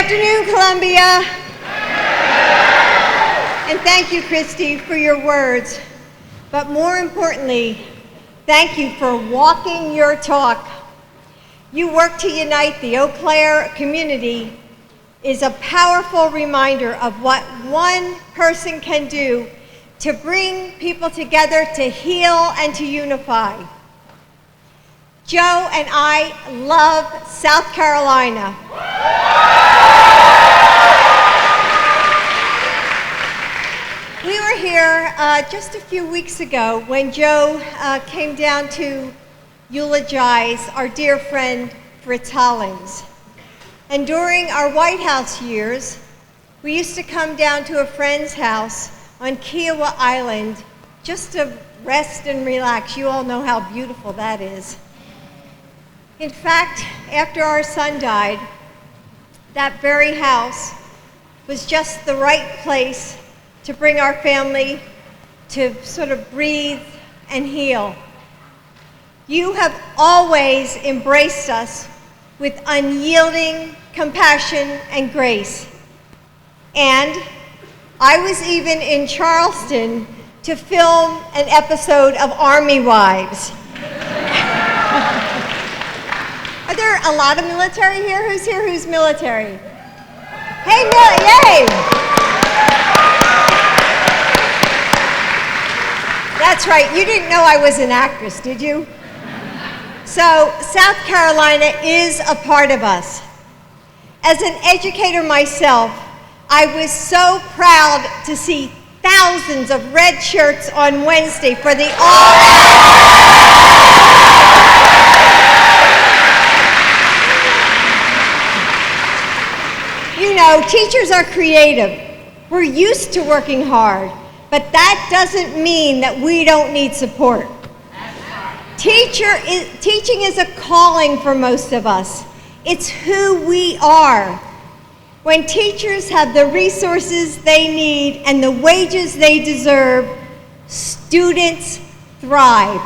afternoon, Columbia. And thank you, Christy, for your words. But more importantly, thank you for walking your talk. You work to unite the Eau Claire community is a powerful reminder of what one person can do to bring people together, to heal, and to unify. Joe and I love South Carolina. We were here just a few weeks ago when Joe came down to eulogize our dear friend Fritz Hollings. And during our White House years, we used to come down to a friend's house on Kiowa Island just to rest and relax. You all know how beautiful that is. In fact, after our son died, that very house was just the right place to bring our family to sort of breathe and heal. You have always embraced us with unyielding compassion and grace. And I was even in Charleston to film an episode of Army Wives. Are there a lot of military here? Who's here who's military? Hey, yay! That's right, you didn't know I was an actress, did you? So, South Carolina is a part of us. As an educator myself, I was so proud to see thousands of red shirts on Wednesday for the You know, teachers are creative. We're used to working hard, but that doesn't mean that we don't need support. Teaching is a calling for most of us. It's who we are. When teachers have the resources they need and the wages they deserve, students thrive.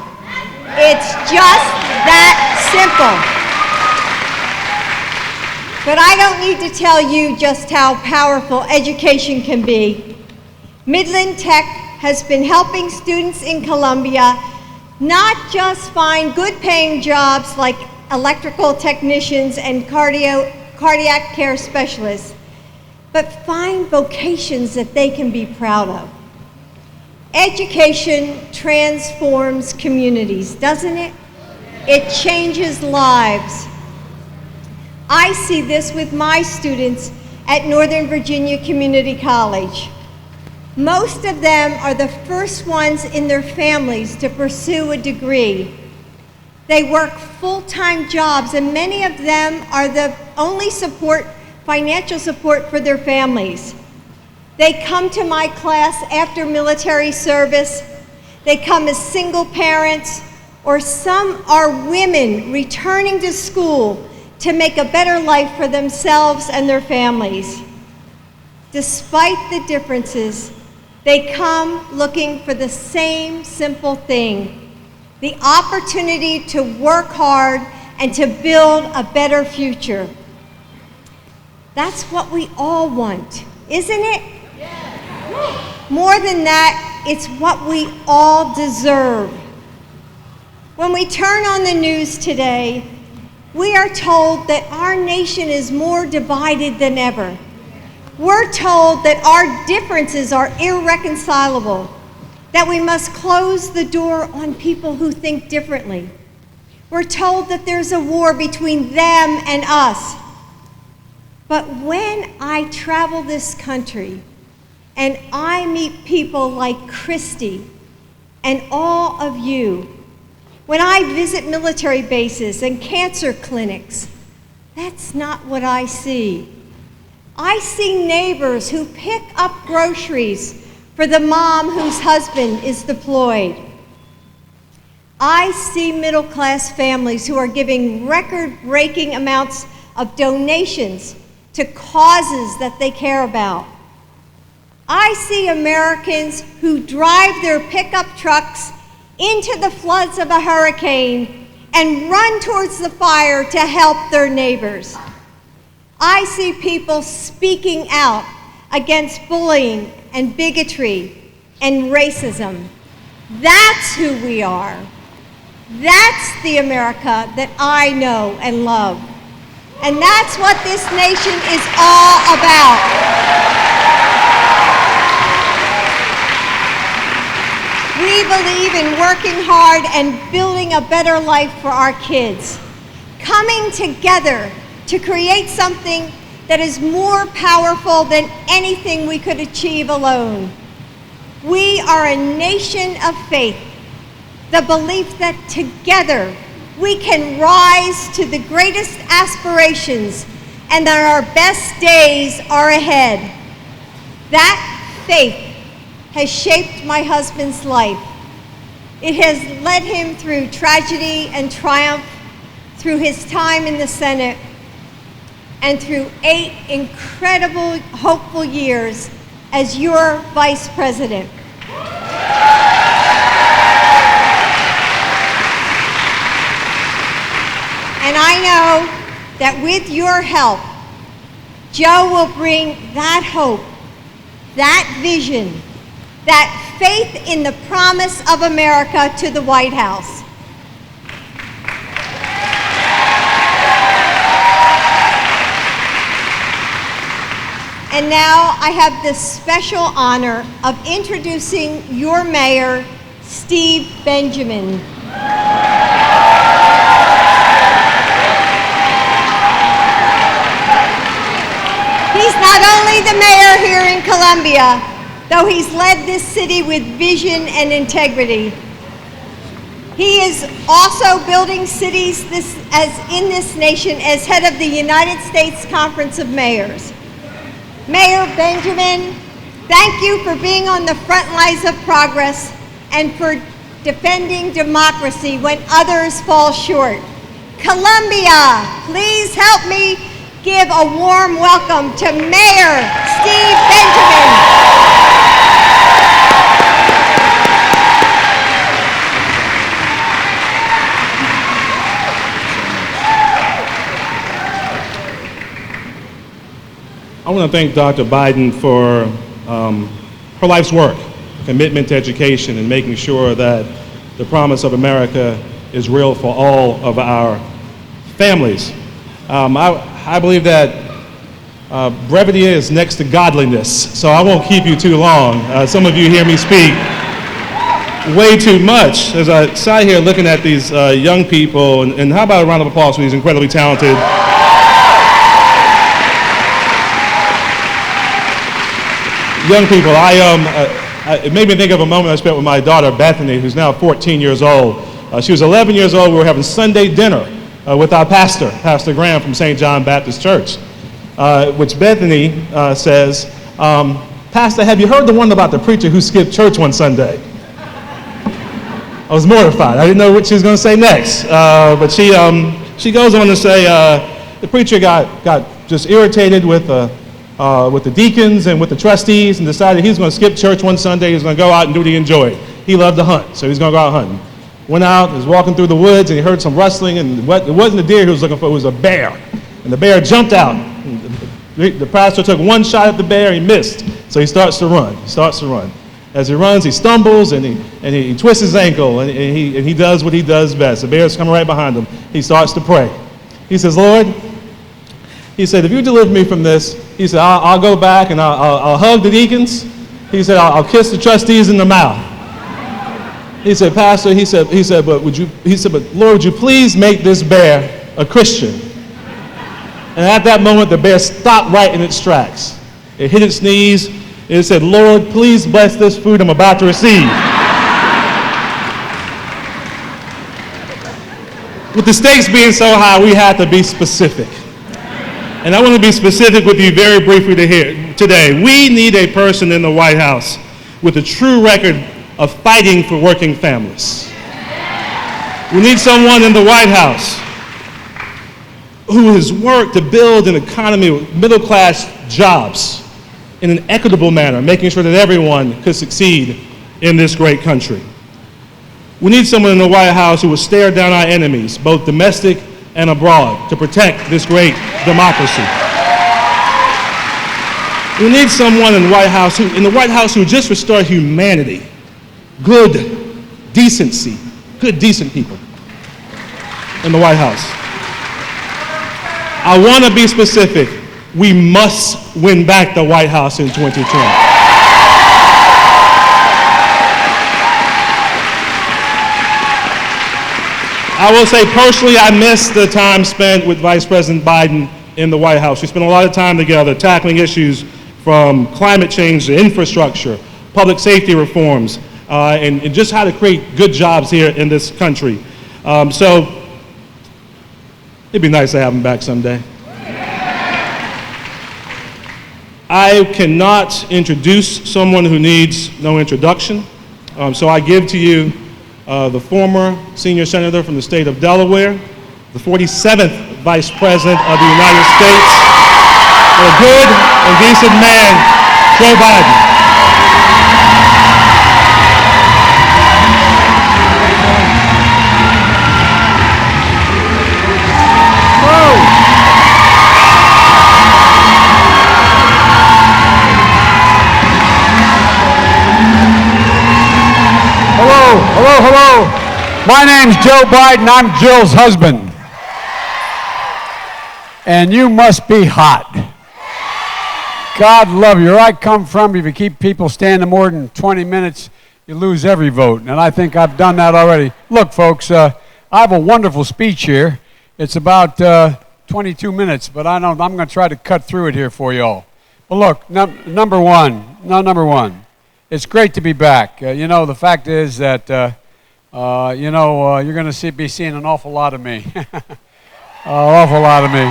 It's just that simple. But I don't need to tell you just how powerful education can be. Midland Tech has been helping students in Columbia not just find good-paying jobs like electrical technicians and cardiac care specialists, but find vocations that they can be proud of. Education transforms communities, doesn't it? It changes lives. I see this with my students at Northern Virginia Community College. Most of them are the first ones in their families to pursue a degree. They work full-time jobs, and many of them are the only financial support for their families. They come to my class after military service. They come as single parents, or some are women returning to school to make a better life for themselves and their families. Despite the differences, they come looking for the same simple thing, the opportunity to work hard and to build a better future. That's what we all want, isn't it? Yes. More than that, it's what we all deserve. When we turn on the news today, we are told that our nation is more divided than ever. We're told that our differences are irreconcilable, that we must close the door on people who think differently. We're told that there's a war between them and us. But when I travel this country and I meet people like Christy and all of you, when I visit military bases and cancer clinics, that's not what I see. I see neighbors who pick up groceries for the mom whose husband is deployed. I see middle-class families who are giving record-breaking amounts of donations to causes that they care about. I see Americans who drive their pickup trucks into the floods of a hurricane and run towards the fire to help their neighbors. I see people speaking out against bullying and bigotry and racism. That's who we are. That's the America that I know and love. And that's what this nation is all about. We believe in working hard and building a better life for our kids, coming together to create something that is more powerful than anything we could achieve alone. We are a nation of faith, the belief that together we can rise to the greatest aspirations and that our best days are ahead. That faith has shaped my husband's life. It has led him through tragedy and triumph, through his time in the Senate, and through 8 incredible, hopeful years as your Vice President. And I know that with your help, Joe will bring that hope, that vision, that faith in the promise of America to the White House. And now I have the special honor of introducing your mayor, Steve Benjamin. He's not only the mayor here in Columbia, though he's led this city with vision and integrity. He is also building cities in this nation as head of the United States Conference of Mayors. Mayor Benjamin, thank you for being on the front lines of progress and for defending democracy when others fall short. Columbia, please help me give a warm welcome to Mayor Steve Benjamin. I want to thank Dr. Biden for her life's work, commitment to education, and making sure that the promise of America is real for all of our families. I believe that brevity is next to godliness, so I won't keep you too long. Some of you hear me speak way too much as I sat here looking at these young people, and how about a round of applause for these incredibly talented young people. It made me think of a moment I spent with my daughter, Bethany, who's now 14 years old. She was 11 years old. We were having Sunday dinner with our pastor, Pastor Graham from St. John Baptist Church, which Bethany says, Pastor, have you heard the one about the preacher who skipped church one Sunday? I was mortified. I didn't know what she was going to say next. But she goes on to say the preacher got just irritated with the deacons and with the trustees and decided he's going to skip church one Sunday. He's going to go out and do what he enjoyed. He loved to hunt, so he's going to go out hunting. Went out, was walking through the woods, and he heard some rustling, and it wasn't a deer he was looking for, it was a bear. And the bear jumped out. The pastor took one shot at the bear, he missed, so he starts to run. As he runs, he stumbles, and he twists his ankle, and he does what he does best. The bear's coming right behind him. He starts to pray. He says, Lord, he said, if you deliver me from this, he said, I'll go back and I'll hug the deacons. He said, I'll kiss the trustees in the mouth. He said, Pastor, but Lord, would you please make this bear a Christian? And at that moment, the bear stopped right in its tracks. It hit its knees, and it said, Lord, please bless this food I'm about to receive. With the stakes being so high, we have to be specific. And I want to be specific with you very briefly today. We need a person in the White House with a true record of fighting for working families. We need someone in the White House who has worked to build an economy with middle-class jobs in an equitable manner, making sure that everyone could succeed in this great country. We need someone in the White House who will stare down our enemies, both domestic and abroad, to protect this great democracy. We need someone in the White House who just restore humanity, good decency, good decent people in the White House. I want to be specific. We must win back the White House in 2020. I will say personally, I miss the time spent with Vice President Biden in the White House. We spent a lot of time together tackling issues from climate change to infrastructure, public safety reforms, and just how to create good jobs here in this country. So it'd be nice to have him back someday. I cannot introduce someone who needs no introduction. So I give to you the former senior senator from the state of Delaware, the 47th Vice President of the United States, a good and decent man, Joe Biden. Hello. My name's Joe Biden. I'm Jill's husband. And you must be hot. God love you. Where I come from, if you keep people standing more than 20 minutes, you lose every vote. And I think I've done that already. Look, folks, I have a wonderful speech here. It's about 22 minutes, but I'm going to try to cut through it here for you all. But look, number one. It's great to be back. The fact is that, you're going to be seeing an awful lot of me. Awful lot of me.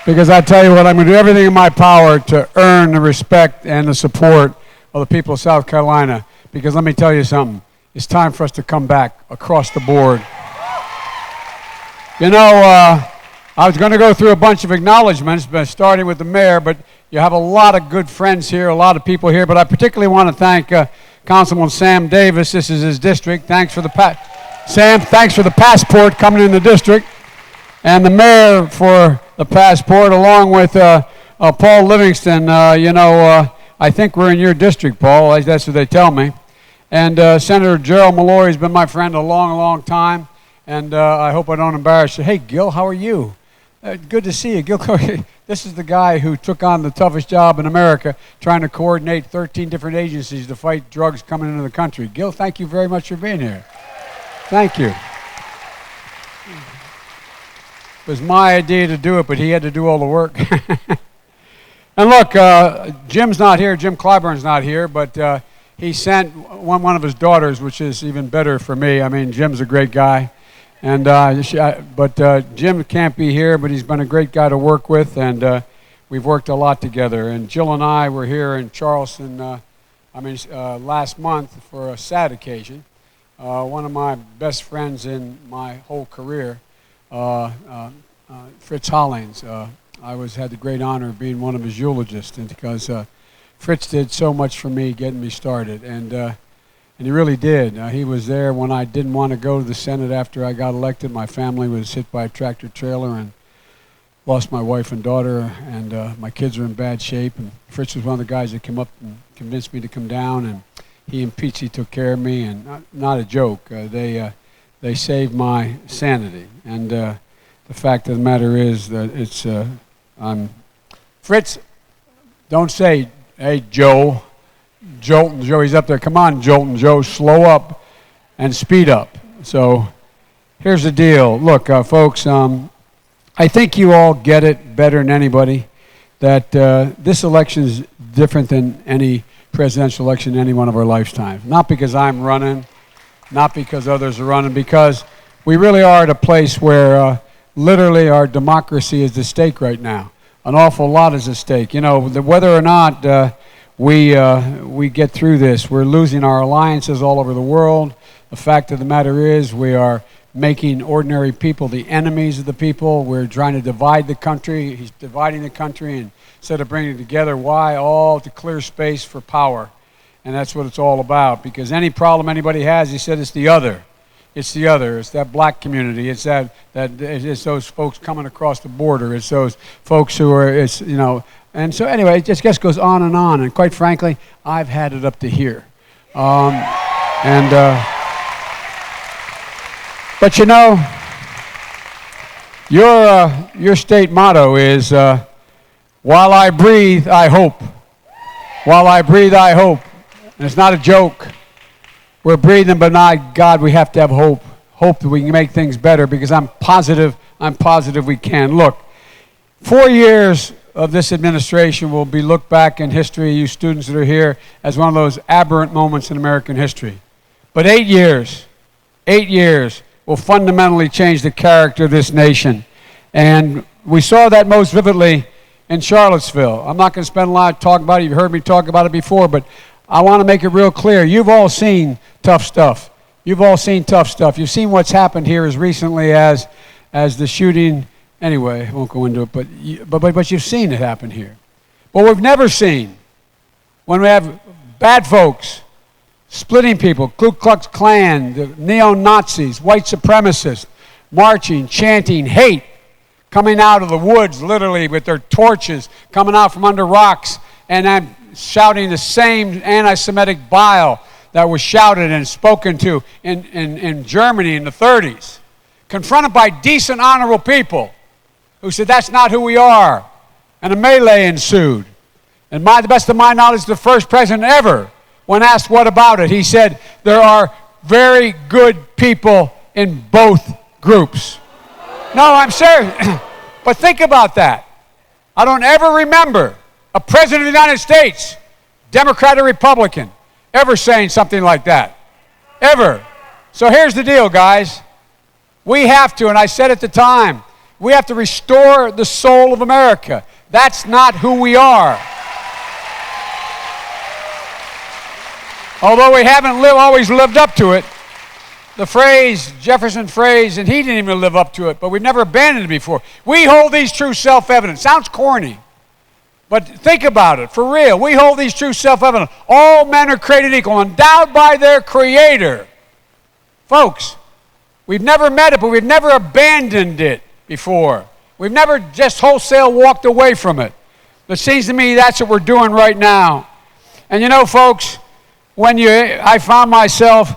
Because I tell you what, I'm going to do everything in my power to earn the respect and the support of the people of South Carolina. Because let me tell you something. It's time for us to come back across the board. I was going to go through a bunch of acknowledgments, starting with the mayor, but you have a lot of good friends here, a lot of people here, but I particularly want to thank Councilman Sam Davis. This is his district. Sam, thanks for the passport coming in the district, and the mayor for the passport, along with Paul Livingston. I think we're in your district, Paul. That's what they tell me. And Senator Gerald Malloy has been my friend a long, long time, and I hope I don't embarrass you. Hey, Gil, how are you? Good to see you. Gil, this is the guy who took on the toughest job in America, trying to coordinate 13 different agencies to fight drugs coming into the country. Gil, thank you very much for being here. Thank you. It was my idea to do it, but he had to do all the work. And look, Jim's not here. Jim Clyburn's not here, but he sent one of his daughters, which is even better for me. I mean, Jim's a great guy. And Jim can't be here, but he's been a great guy to work with, and we've worked a lot together. And Jill and I were here in Charleston, last month for a sad occasion. One of my best friends in my whole career, Fritz Hollings. I had the great honor of being one of his eulogists, and because Fritz did so much for me getting me started, and he really did. He was there when I didn't want to go to the Senate after I got elected. My family was hit by a tractor trailer and lost my wife and daughter, and my kids are in bad shape. And Fritz was one of the guys that came up and convinced me to come down, and he and Peachy took care of me, and not a joke. They saved my sanity. And the fact of the matter is that Fritz, don't say, hey, Joe. Jolton Joe, he's up there. Come on, Jolton Joe, slow up and speed up. So here's the deal. Look, folks, I think you all get it better than anybody that this election is different than any presidential election in any one of our lifetimes. Not because I'm running, not because others are running, because we really are at a place where literally our democracy is at stake right now. An awful lot is at stake. Whether or not we get through this. We're losing our alliances all over the world. The fact of the matter is we are making ordinary people the enemies of the people. We're trying to divide the country. He's dividing the country, and instead of bringing it together, why? All to clear space for power. And that's what it's all about, because any problem anybody has, he said, it's the other. It's the other. It's that black community. It's it's those folks coming across the border. It's those folks who are, and so anyway, it just goes on. And quite frankly, I've had it up to here. But your state motto is, while I breathe, I hope. While I breathe, I hope. And it's not a joke. We're breathing, but not God, we have to have hope. Hope that we can make things better, because I'm positive we can. Look, 4 years of this administration will be looked back in history, you students that are here, as one of those aberrant moments in American history. But 8 years will fundamentally change the character of this nation. And we saw that most vividly in Charlottesville. I'm not going to spend a lot of time talking about it. You've heard me talk about it before, but I want to make it real clear. You've all seen tough stuff. You've seen what's happened here as recently as the shooting. Anyway, I won't go into it, but you've seen it happen here. What we've never seen, when we have bad folks splitting people, Ku Klux Klan, the neo-Nazis, white supremacists, marching, chanting hate, coming out of the woods literally with their torches, coming out from under rocks, and then shouting the same anti-Semitic bile that was shouted and spoken to in Germany in the 30s, confronted by decent, honorable people who said, that's not who we are. And a melee ensued. And the best of my knowledge, the first president ever, when asked what about it, he said, there are very good people in both groups. No, I'm serious. But think about that. I don't ever remember a president of the United States, Democrat or Republican, ever saying something like that. Ever. So here's the deal, guys. We have to, and I said at the time, we have to restore the soul of America. That's not who we are. Although we haven't always lived up to it, the phrase, Jefferson phrase, and he didn't even live up to it, but we've never abandoned it before. We hold these truths self-evident. Sounds corny, but think about it. For real, we hold these truths self-evident. All men are created equal, endowed by their Creator. Folks, we've never met it, but we've never abandoned it before. We've never just wholesale walked away from it. But it seems to me that's what we're doing right now. And folks, I found myself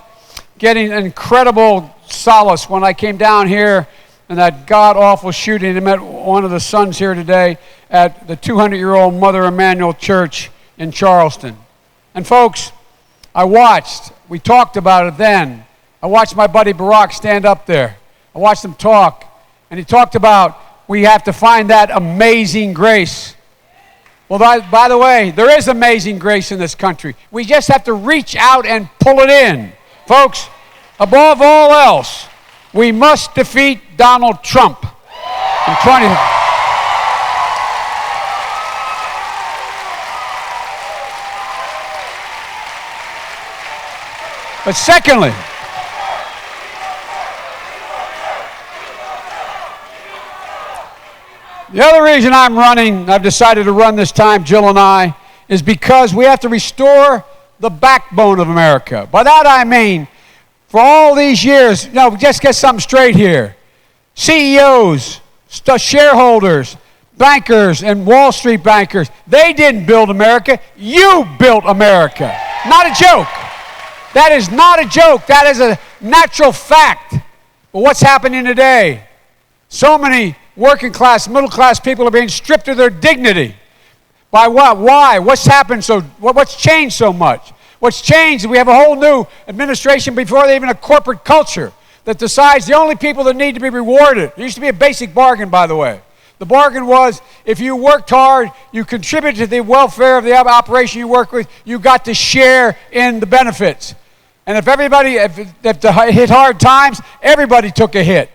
getting incredible solace when I came down here in that god-awful shooting. I met one of the sons here today at the 200-year-old Mother Emanuel Church in Charleston. And folks, we talked about it then. I watched my buddy Barack stand up there. I watched him talk, and he talked about we have to find that amazing grace. Well, by the way, there is amazing grace in this country. We just have to reach out and pull it in. Folks, above all else, we must defeat Donald Trump in 20. But secondly, the other reason I've decided to run this time, Jill and I, is because we have to restore the backbone of America. By that I mean, for all these years, just get something straight here. CEOs, shareholders, bankers, and Wall Street bankers, they didn't build America. You built America. Not a joke. That is not a joke. That is a natural fact. But what's happening today? So many working class, middle class people are being stripped of their dignity. By what? Why? What's happened what's changed so much? What's changed is we have a whole new administration before they even a corporate culture that decides the only people that need to be rewarded. It used to be a basic bargain, by the way. The bargain was if you worked hard, you contributed to the welfare of the operation you work with, you got to share in the benefits. And if hit hard times, everybody took a hit.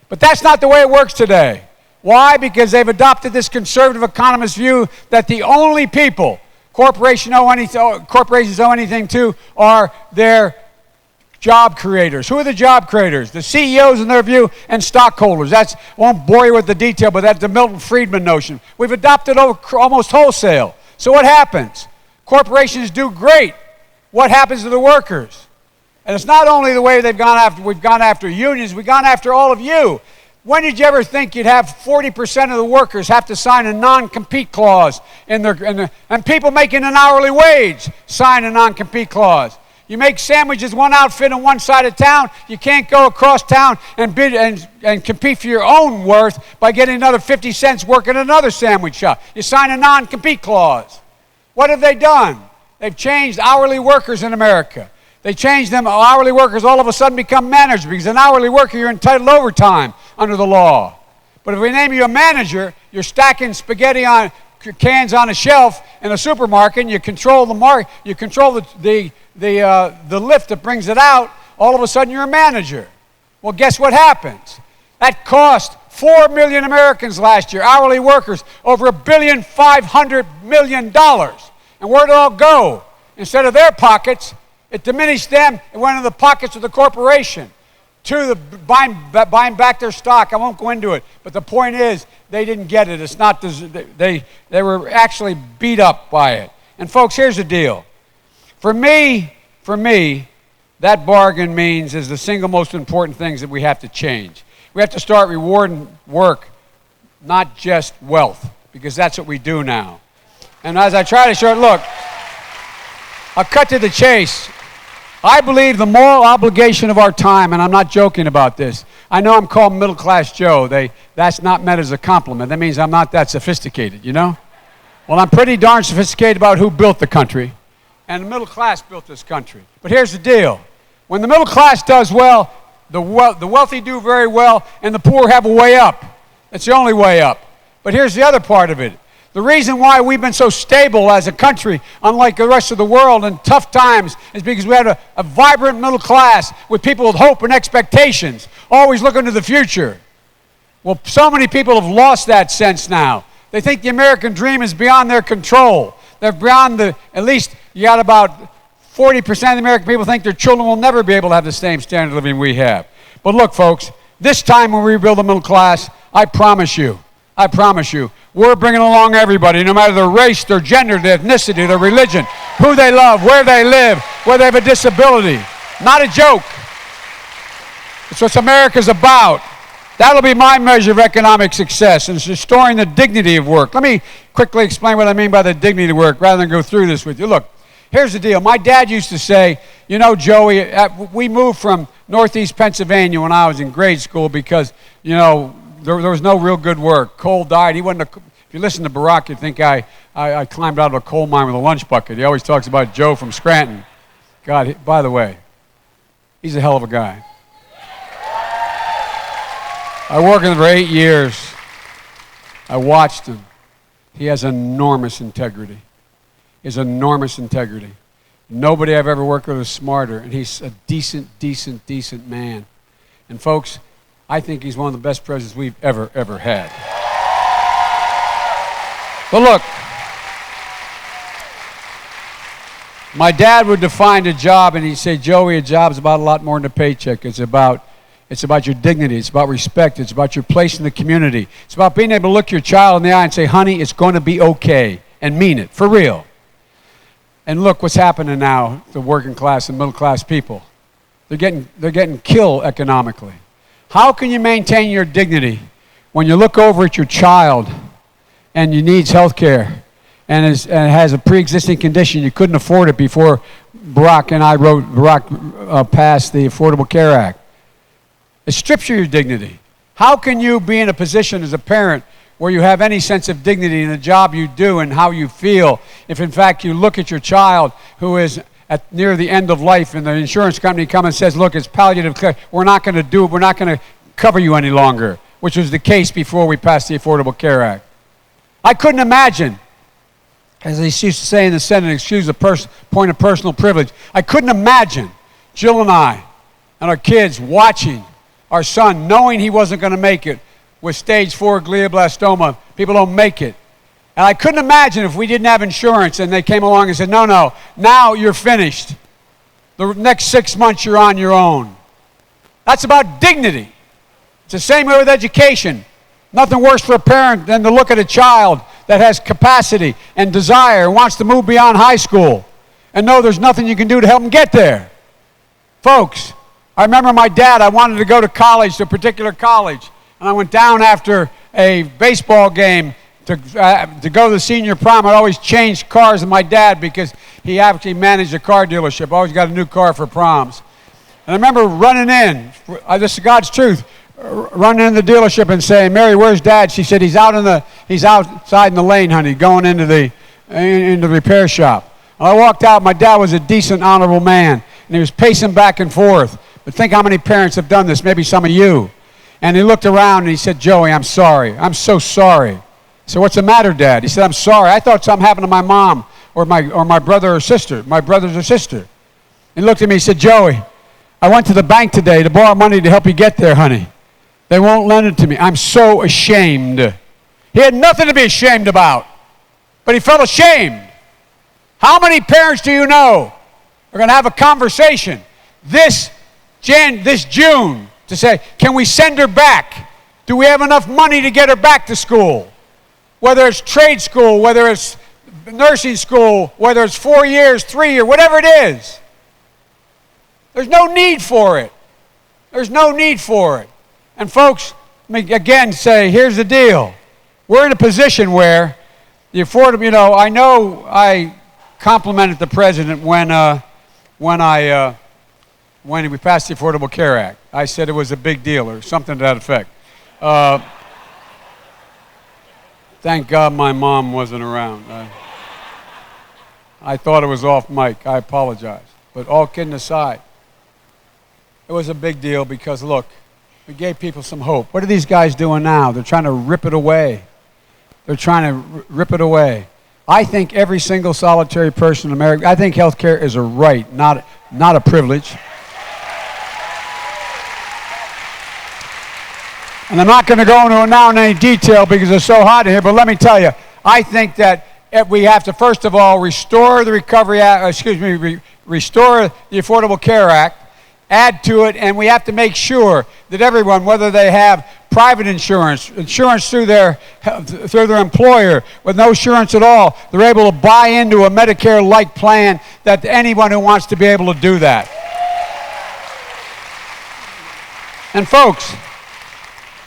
But that's not the way it works today. Why? Because they've adopted this conservative economist view that the only people corporations owe anything to are their job creators. Who are the job creators? The CEOs in their view and stockholders. I won't bore you with the detail, but that's the Milton Friedman notion. We've adopted almost wholesale. So what happens? Corporations do great. What happens to the workers? And it's not only the way we've gone after unions, we've gone after all of you. When did you ever think you'd have 40% of the workers have to sign a non-compete clause and people making an hourly wage sign a non-compete clause? You make sandwiches one outfit on one side of town, you can't go across town and bid and compete for your own worth by getting another 50 cents working at another sandwich shop. You sign a non-compete clause. What have they done? They've changed hourly workers in America. They changed them. Hourly workers all of a sudden become managers because an hourly worker, you're entitled to overtime under the law. But if we name you a manager, you're stacking spaghetti on cans on a shelf in a supermarket, and you control the market, you control the lift that brings it out, all of a sudden you're a manager. Well, guess what happens? That cost 4 million Americans last year, hourly workers, over $1.5 billion. And where'd it all go? Instead of their pockets, it diminished them. It went into the pockets of the corporation to buying back their stock. I won't go into it, but the point is they didn't get it. It's not they were actually beat up by it. And folks, here's the deal. For me, that bargain means is the single most important things that we have to change. We have to start rewarding work, not just wealth, because that's what we do now. And as I try to show it, look, I'll cut to the chase. I believe the moral obligation of our time, and I'm not joking about this. I know I'm called middle-class Joe. That's not meant as a compliment. That means I'm not that sophisticated, you know? Well, I'm pretty darn sophisticated about who built the country, and the middle class built this country. But here's the deal. When the middle class does well, the wealthy do very well, and the poor have a way up. It's the only way up. But here's the other part of it. The reason why we've been so stable as a country, unlike the rest of the world in tough times, is because we had a vibrant middle class with people with hope and expectations, always looking to the future. Well, so many people have lost that sense now. They think the American dream is beyond their control. They're beyond at least you got about 40% of the American people think their children will never be able to have the same standard of living we have. But look, folks, this time when we rebuild the middle class, I promise you, we're bringing along everybody, no matter their race, their gender, their ethnicity, their religion, who they love, where they live, whether they have a disability. Not a joke. It's what America's about. That'll be my measure of economic success, and it's restoring the dignity of work. Let me quickly explain what I mean by the dignity of work rather than go through this with you. Look, here's the deal. My dad used to say, you know, Joey, we moved from Northeast Pennsylvania when I was in grade school because, you know, there was no real good work. Coal died. If you listen to Barack, you'd think I climbed out of a coal mine with a lunch bucket. He always talks about Joe from Scranton. God, by the way, he's a hell of a guy. I worked with him for 8 years. I watched him. He has enormous integrity. He has enormous integrity. Nobody I've ever worked with is smarter, and he's a decent man. And folks, I think he's one of the best presidents we've ever had. But look, my dad would define a job, and he'd say, Joey, a job's about a lot more than a paycheck. It's about your dignity. It's about respect. It's about your place in the community. It's about being able to look your child in the eye and say, honey, it's going to be okay, and mean it, for real. And look what's happening now, the working class and middle class people. They're getting killed economically. How can you maintain your dignity when you look over at your child and he needs health care and has a pre-existing condition? You couldn't afford it before Barack passed the Affordable Care Act. It strips you of your dignity. How can you be in a position as a parent where you have any sense of dignity in the job you do and how you feel if in fact you look at your child who is near the end of life and the insurance company comes and says, look, it's palliative care. We're not going to cover you any longer, which was the case before we passed the Affordable Care Act. I couldn't imagine, as they used to say in the Senate, excuse the point of personal privilege, I couldn't imagine Jill and I and our kids watching our son, knowing he wasn't going to make it with stage 4 glioblastoma. People don't make it. And I couldn't imagine if we didn't have insurance and they came along and said, no, now you're finished. The next 6 months you're on your own. That's about dignity. It's the same way with education. Nothing worse for a parent than to look at a child that has capacity and desire and wants to move beyond high school and know there's nothing you can do to help them get there. Folks, I remember my dad, I wanted to go to college, to a particular college, and I went down after a baseball game to go to the senior prom. I'd always change cars with my dad because he actually managed a car dealership. I always got a new car for proms. And I remember running in, this is God's truth, running in the dealership and saying, Mary, where's Dad? She said, he's outside in the lane, honey, going into the repair shop. And I walked out. My dad was a decent, honorable man, and he was pacing back and forth. But think how many parents have done this, maybe some of you. And he looked around and he said, Joey, I'm sorry. I'm so sorry. I said, what's the matter, Dad? He said, I'm sorry. I thought something happened to my mom or my brother or sister, my brothers or sister. He looked at me and said, Joey, I went to the bank today to borrow money to help you get there, honey. They won't lend it to me. I'm so ashamed. He had nothing to be ashamed about, but he felt ashamed. How many parents do you know are going to have a conversation this June to say, can we send her back? Do we have enough money to get her back to school? Whether it's trade school, whether it's nursing school, whether it's 4 years, 3 years, whatever it is. There's no need for it. There's no need for it. And folks, let me again say, here's the deal. We're in a position where the affordable, I know I complimented the president when we passed the Affordable Care Act. I said it was a big deal or something to that effect. Thank God my mom wasn't around. I thought it was off mic. I apologize. But all kidding aside, it was a big deal because, look, we gave people some hope. What are these guys doing now? They're trying to rip it away. They're trying to rip it away. I think every single solitary person in America, I think health care is a right, not a privilege. And I'm not going to go into it now in any detail because it's so hot in here, but let me tell you, I think that we have to, first of all, restore the restore the Affordable Care Act, add to it, and we have to make sure that everyone, whether they have private insurance through their employer, with no insurance at all, they're able to buy into a Medicare-like plan, that anyone who wants to be able to do that. And folks,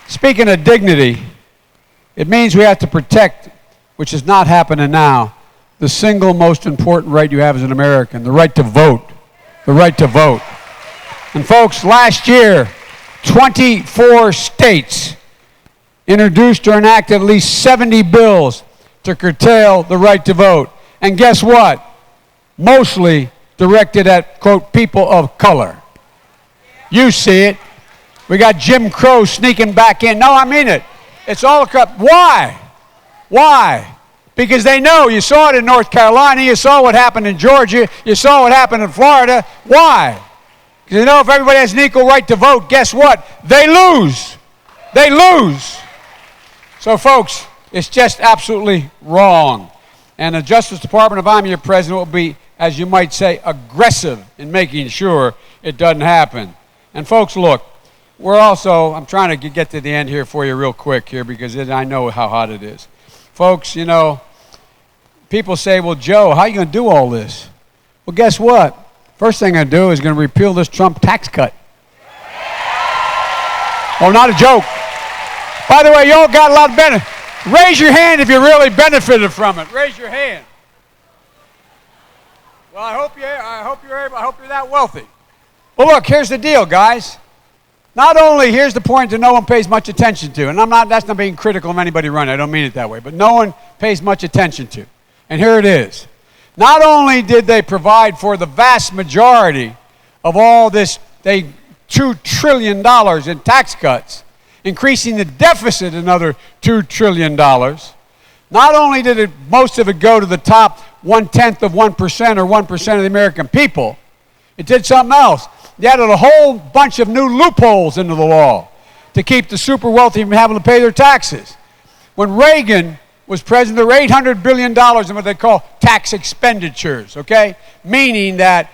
speaking of dignity, it means we have to protect, which is not happening now, the single most important right you have as an American, the right to vote. The right to vote. And folks, last year, 24 states introduced or enacted at least 70 bills to curtail the right to vote. And guess what? Mostly directed at, quote, people of color. You see it. We got Jim Crow sneaking back in. No, I mean it. It's all across. Why? Why? Because they know. You saw it in North Carolina. You saw what happened in Georgia. You saw what happened in Florida. Why? Because they know if everybody has an equal right to vote, guess what? They lose. They lose. So, folks, it's just absolutely wrong. And the Justice Department, if I'm your president, will be, as you might say, aggressive in making sure it doesn't happen. And, folks, look, I'm trying to get to the end here for you real quick here because I know how hot it is. Folks, people say, well, Joe, how are you going to do all this? Well, guess what? First thing I do is going to repeal this Trump tax cut. Oh, not a joke. By the way, you all got a lot of benefit. Raise your hand if you really benefited from it. Raise your hand. Well, I hope you're that wealthy. Well, look, here's the deal, guys. Not only, here's the point that no one pays much attention to, and that's not being critical of anybody running, I don't mean it that way, but no one pays much attention to. And here it is. Not only did they provide for the vast majority of all this, $2 trillion in tax cuts, increasing the deficit another $2 trillion. Not only did most of it go to the top 1/10 of 1% or 1% of the American people, it did something else. They added a whole bunch of new loopholes into the law to keep the super wealthy from having to pay their taxes. When Reagan was president, there were $800 billion in what they call tax expenditures, okay? Meaning that,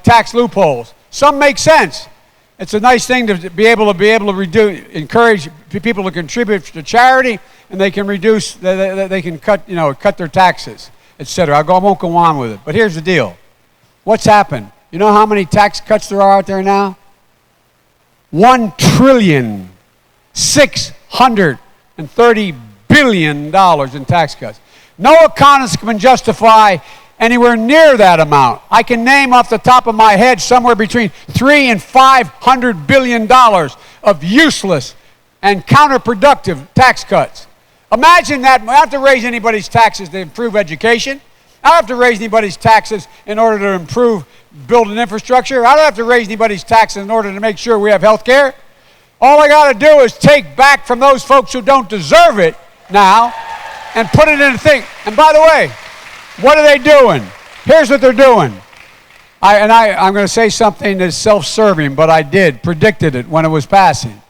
tax loopholes. Some make sense. It's a nice thing to be able to encourage people to contribute to charity, and they can reduce, they can cut their taxes, etc. I won't go on with it. But here's the deal. What's happened? You know how many tax cuts there are out there now? $1,630,000,000,000 in tax cuts. No economist can justify anywhere near that amount. I can name off the top of my head somewhere between $300 and $500 billion of useless and counterproductive tax cuts. Imagine that. I don't have to raise anybody's taxes to improve education. I don't have to raise anybody's taxes in order to build an infrastructure. I don't have to raise anybody's taxes in order to make sure we have health care. All I got to do is take back from those folks who don't deserve it now and put it in a thing. And by the way, what are they doing? Here's what they're doing. I'm going to say something that's self-serving, but I predicted it when it was passing.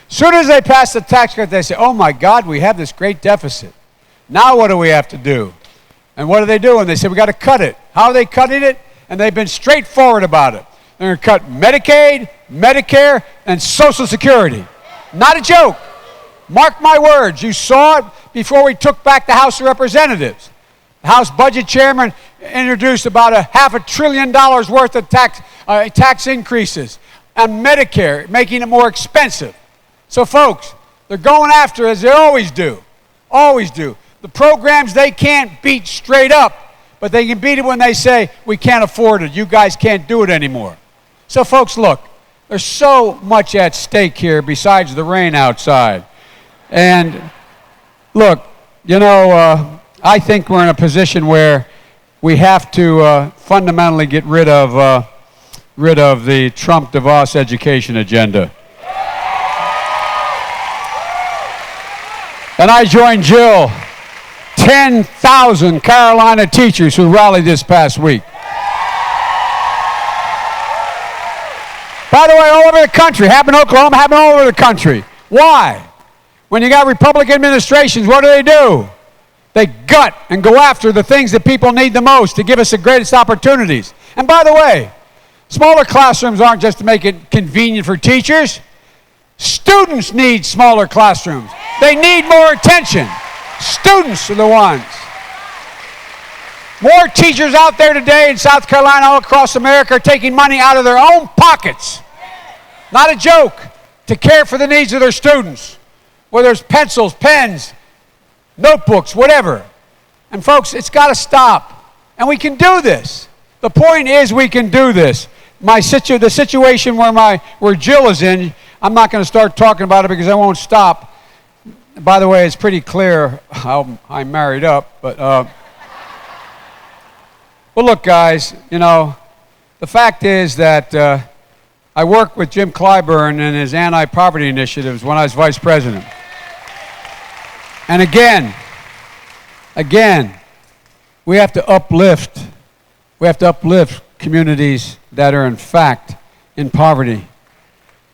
As soon as they pass the tax cut, they say, oh my God, we have this great deficit. Now what do we have to do? And what are they doing? They say, we got to cut it. How are they cutting it? And they've been straightforward about it. They're going to cut Medicaid, Medicare, and Social Security. Not a joke. Mark my words. You saw it before we took back the House of Representatives. The House Budget Chairman introduced about $500 billion worth of tax increases on Medicare, making it more expensive. So, folks, they're going after, as they always do, the programs they can't beat straight up, but they can beat it when they say, we can't afford it. You guys can't do it anymore. So, folks, look, there's so much at stake here besides the rain outside. And, look, you know, I think we're in a position where we have to fundamentally get rid of the Trump-DeVos education agenda. And I joined Jill, 10,000 Carolina teachers who rallied this past week. By the way, all over the country, happened in Oklahoma, happened all over the country. Why? When you got Republican administrations, what do? They gut and go after the things that people need the most to give us the greatest opportunities. And by the way, smaller classrooms aren't just to make it convenient for teachers. Students need smaller classrooms. They need more attention. Students are the ones. More teachers out there today in South Carolina, all across America, are taking money out of their own pockets. Not a joke. To care for the needs of their students. Whether it's pencils, pens, notebooks, whatever. And folks, it's got to stop. And we can do this. The point is we can do this. The situation where Jill is in, I'm not going to start talking about it because I won't stop. By the way, it's pretty clear how I'm married up. But well, look, guys, you know, the fact is that I worked with Jim Clyburn and his anti-poverty initiatives when I was vice president. And again, we have to uplift communities that are in fact in poverty.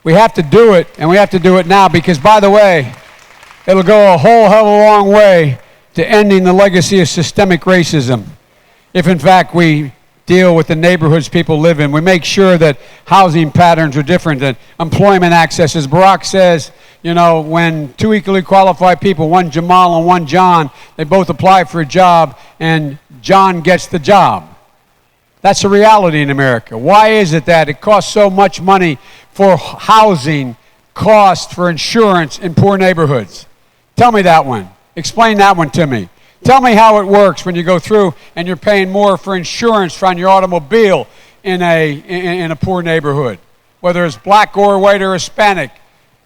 We have to do it, and we have to do it now because, by the way, it'll go a whole hell of a long way to ending the legacy of systemic racism. If, in fact, we deal with the neighborhoods people live in, we make sure that housing patterns are different, that employment access, as Barack says, you know, when two equally qualified people, one Jamal and one John, they both apply for a job, and John gets the job. That's a reality in America. Why is it that it costs so much money for housing, cost for insurance in poor neighborhoods? Tell me that one. Explain that one to me. Tell me how it works when you go through and you're paying more for insurance on your automobile in a poor neighborhood, whether it's black or white or Hispanic.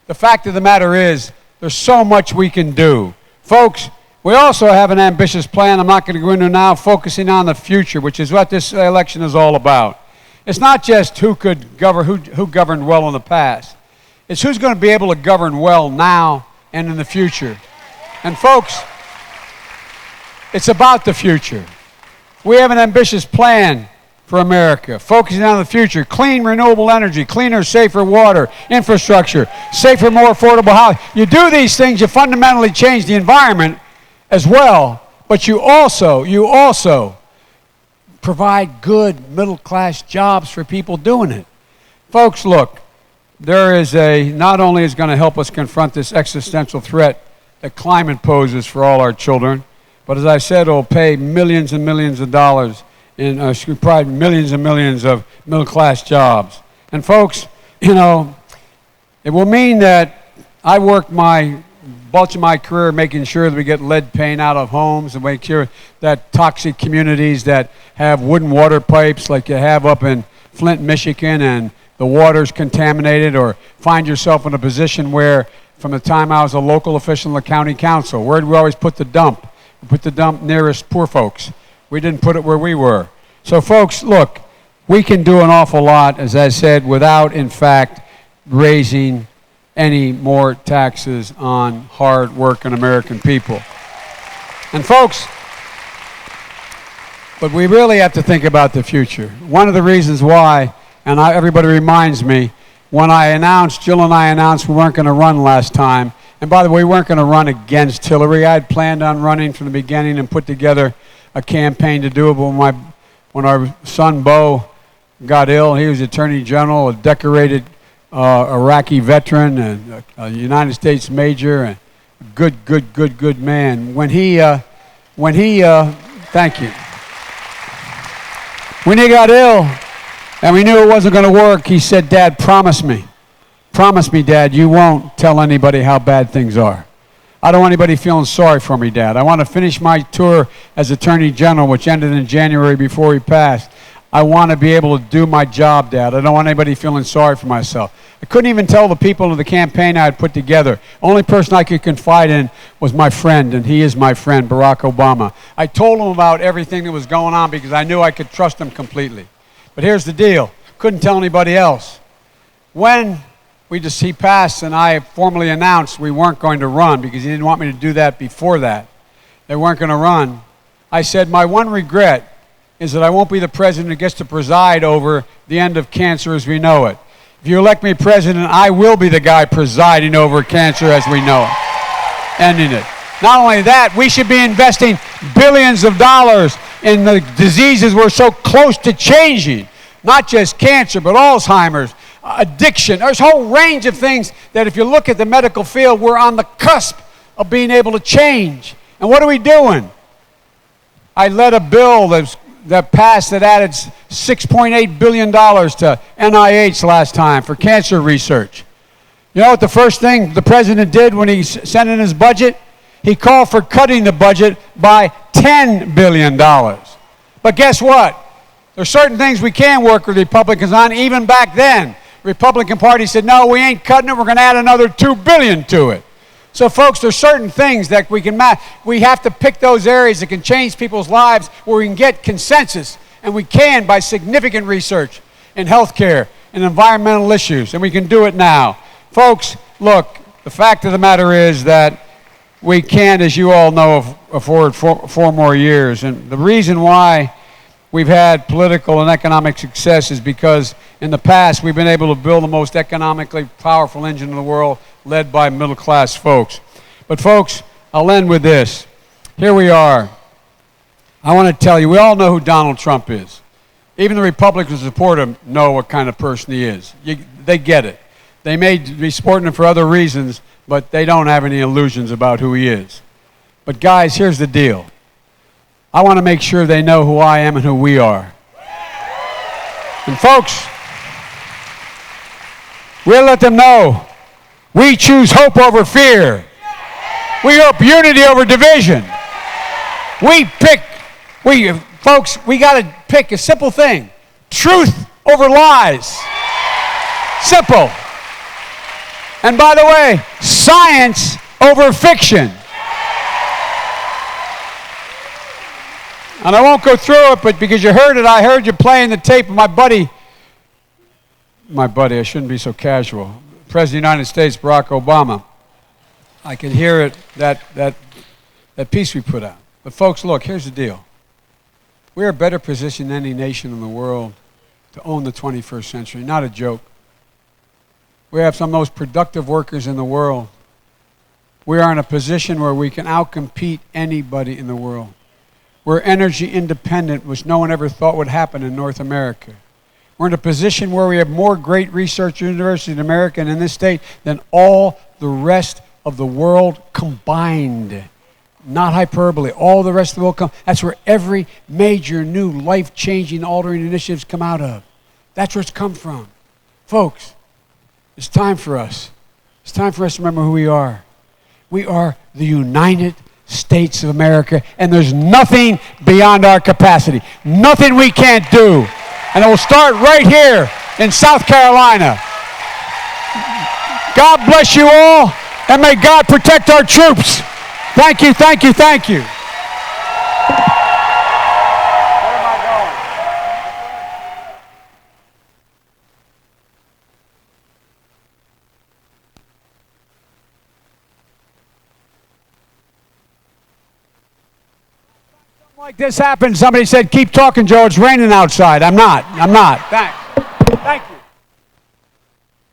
The fact of the matter is there's so much we can do. Folks, we also have an ambitious plan I'm not going to go into now, focusing on the future, which is what this election is all about. It's not just who governed well in the past. It's who's going to be able to govern well now and in the future. And folks, it's about the future. We have an ambitious plan for America, focusing on the future. Clean, renewable energy, cleaner, safer water, infrastructure, safer, more affordable housing. You do these things, you fundamentally change the environment as well, but you also provide good middle-class jobs for people doing it. Folks, look, not only is going to help us confront this existential threat that climate poses for all our children, but as I said, it'll pay millions and millions of dollars probably millions and millions of middle-class jobs. And folks, you know, it will mean that I worked bulk of my career making sure that we get lead paint out of homes and make sure that toxic communities that have wooden water pipes like you have up in Flint, Michigan, and the water's contaminated, or find yourself in a position where, from the time I was a local official in the county council, where did we always put the dump? We put the dump nearest poor folks. We didn't put it where we were. So folks, look, we can do an awful lot, as I said, without, in fact, raising any more taxes on hard-working American people. And folks, but we really have to think about the future. One of the reasons why, and everybody reminds me, when Jill and I announced we weren't going to run last time, and by the way, we weren't going to run against Hillary. I had planned on running from the beginning and put together a campaign to do it, but when our son Bo got ill, he was Attorney General, a decorated Iraqi veteran and a United States major, and a good man. When he thank you. When he got ill and we knew it wasn't going to work, he said, "Dad, promise me, Dad, you won't tell anybody how bad things are. I don't want anybody feeling sorry for me, Dad. I want to finish my tour as Attorney General, which ended in January before he passed. I want to be able to do my job, Dad. I don't want anybody feeling sorry for myself." I couldn't even tell the people of the campaign I had put together. Only person I could confide in was my friend, and he is my friend, Barack Obama. I told him about everything that was going on because I knew I could trust him completely. But here's the deal. Couldn't tell anybody else. When he passed and I formally announced we weren't going to run because he didn't want me to do that before that, they weren't going to run, I said my one regret is that I won't be the president who gets to preside over the end of cancer as we know it. If you elect me president, I will be the guy presiding over cancer as we know it, ending it. Not only that, we should be investing billions of dollars in the diseases we're so close to changing. Not just cancer, but Alzheimer's, addiction. There's a whole range of things that if you look at the medical field, we're on the cusp of being able to change. And what are we doing? I led a bill that passed that added $6.8 billion to NIH last time for cancer research. You know what the first thing the president did when he sent in his budget? He called for cutting the budget by $10 billion. But guess what? There's certain things we can work with Republicans on. Even back then, the Republican Party said, no, we ain't cutting it. We're going to add another $2 billion to it. So, folks, there's certain things that we can we have to pick those areas that can change people's lives where we can get consensus, and we can by significant research in healthcare and environmental issues, and we can do it now. Folks, look, the fact of the matter is that we can't, as you all know, afford four more years, and the reason why we've had political and economic success is because in the past we've been able to build the most economically powerful engine in the world, led by middle-class folks. But folks, I'll end with this. Here we are. I want to tell you, we all know who Donald Trump is. Even the Republicans who support him know what kind of person he is. They get it. They may be supporting him for other reasons, but they don't have any illusions about who he is. But guys, here's the deal. I want to make sure they know who I am and who we are. And folks, we'll let them know. We choose hope over fear. We hope unity over division. Folks, we got to pick a simple thing. Truth over lies. Simple. And by the way, science over fiction. And I won't go through it, but because you heard it, I heard you playing the tape of my buddy, I shouldn't be so casual, President of the United States, Barack Obama. I can hear it, that piece we put out. But folks, look, here's the deal. We're a better position than any nation in the world to own the 21st century. Not a joke. We have some of the most productive workers in the world. We are in a position where we can outcompete anybody in the world. We're energy independent, which no one ever thought would happen in North America. We're in a position where we have more great research universities in America and in this state than all the rest of the world combined. not hyperbole. All the rest of the world come. That's where every major new life-changing, altering initiatives come out of. That's where it's come from. Folks, it's time for us. It's time for us to remember who we are. We are the United States of America, and there's nothing beyond our capacity. Nothing we can't do. And it will start right here in South Carolina. God bless you all, and may God protect our troops. Thank you, thank you, thank you. Like this happened, somebody said, keep talking, Joe, it's raining outside. I'm not. Thank you.